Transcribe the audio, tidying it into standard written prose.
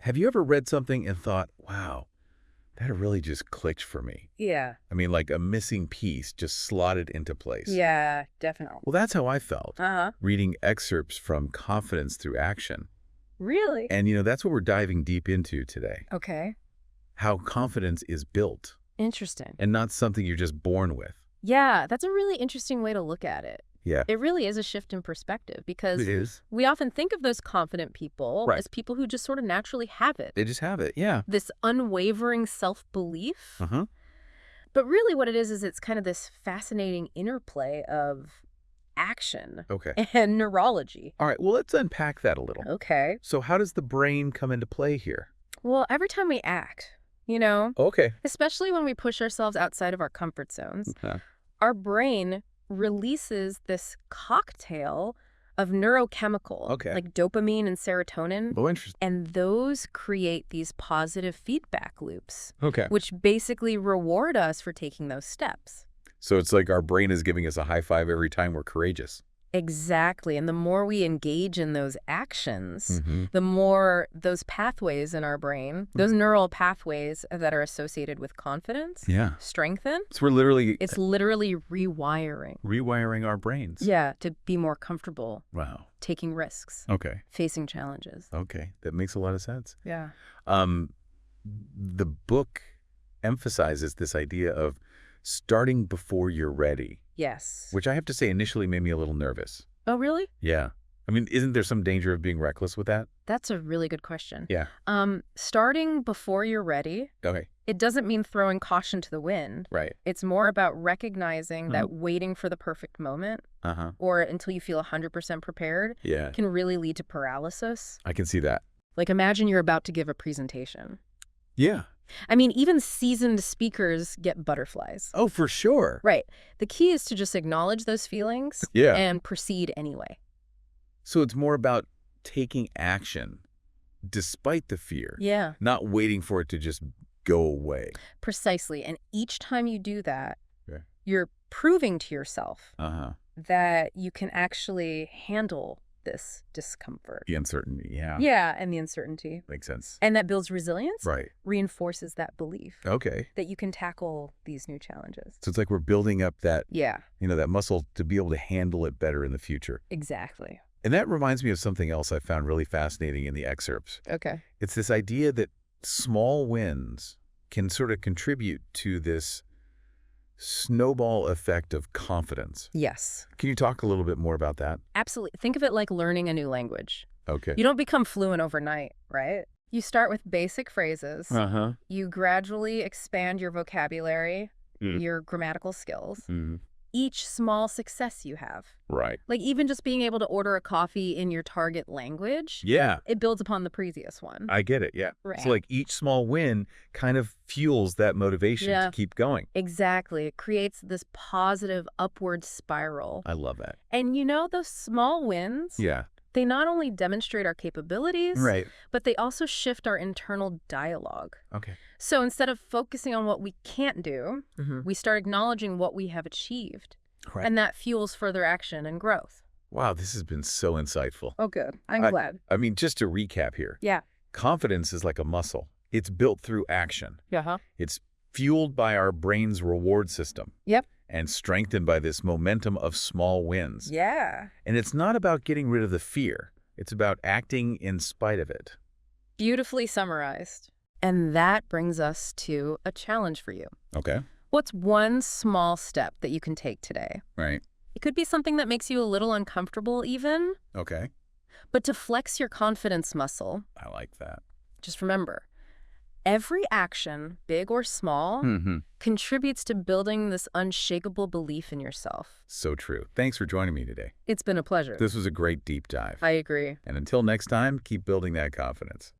Have you ever read something and thought, wow, that really just clicked for me? Yeah. I mean, like a missing piece just slotted into place. Yeah, definitely. Well, that's how I felt, Uh-huh. reading excerpts from Confidence Through Action. Really? And, that's what we're diving deep into today. Okay. How confidence is built Interesting. and not something you're just born with. Yeah, that's a really interesting way to look at it. Yeah, It really is a shift in perspective because it is. we often think of those confident people Right. as people who just sort of naturally have it. They just have it. Yeah. This unwavering self-belief. Uh-huh. But really what it is it's kind of this fascinating interplay of action Okay. and neurology. All right. Well, let's unpack that a little. Okay. So how does the brain come into play here? Well, every time we act, Okay. especially when we push ourselves outside of our comfort zones, Okay. our brain releases this cocktail of neurochemical, Okay. like dopamine and serotonin, Oh, interesting. and those create these positive feedback loops, Okay. which basically reward us for taking those steps. So it's like our brain is giving us a high five every time we're courageous. Exactly. And the more we engage in those actions, Mm-hmm. the more those pathways in our brain, those neural pathways that are associated with confidence, Yeah. strengthen. So we're literally It's literally rewiring. rewiring our brains. Yeah, to be more comfortable Wow. taking risks, Okay. facing challenges. Okay. That makes a lot of sense. Yeah. The book emphasizes this idea of starting before you're ready, Yes. which I have to say initially made me a little nervous. Oh, really? Yeah. I mean, isn't there some danger of being reckless with that? That's a really good question. Yeah. Starting before you're ready, Okay. it doesn't mean throwing caution to the wind. Right. It's more about recognizing that waiting for the perfect moment Uh-huh. or until you feel 100% prepared Yeah. can really lead to paralysis. I can see that. Like imagine you're about to give a presentation. Yeah. I mean, even seasoned speakers get butterflies. Oh, for sure. Right. The key is to just acknowledge those feelings Yeah. and proceed anyway. So it's more about taking action despite the fear, Yeah, not waiting for it to just go away. precisely. And each time you do that, Yeah. you're proving to yourself Uh-huh. that you can actually handle this discomfort. The uncertainty. Yeah. Yeah, and the uncertainty. Makes sense. And that builds resilience, Right. reinforces that belief Okay. that you can tackle these new challenges. So it's like we're building up that, Yeah, that muscle to be able to handle it better in the future. exactly. And that reminds me of something else I found really fascinating in the excerpts. Okay. It's this idea that small wins can sort of contribute to this snowball effect of confidence. Yes, Can you talk a little bit more about that? absolutely. Think of it like learning a new language. Okay. You don't become fluent overnight, right? You start with basic phrases. Uh-huh. You gradually expand your vocabulary, Mm. your grammatical skills. Mm. Each small success you have, Right. like even just being able to order a coffee in your target language, Yeah. it builds upon the previous one. I get it. Yeah. Right. So like each small win kind of fuels that motivation Yeah. to keep going. Exactly. It creates this positive upward spiral. I love that. And those small wins, Yeah. they not only demonstrate our capabilities, Right. but they also shift our internal dialogue. Okay. So instead of focusing on what we can't do, we start acknowledging what we have achieved. Right. And that fuels further action and growth. Wow, this has been so insightful. Oh, good. I'm I- glad. I mean, just to recap here, Yeah. confidence is like a muscle. It's built through action. Yeah. It's fueled by our brain's reward system Yep. and strengthened by this momentum of small wins. Yeah. And it's not about getting rid of the fear. It's about acting in spite of it. Beautifully summarized. And that brings us to a challenge for you. Okay. What's one small step that you can take today? Right. It could be something that makes you a little uncomfortable even, Okay. but to flex your confidence muscle, I like that. just remember, every action, big or small, Mm-hmm. contributes to building this unshakable belief in yourself. So true. Thanks for joining me today. It's been a pleasure. This was a great deep dive. I agree. And until next time, keep building that confidence.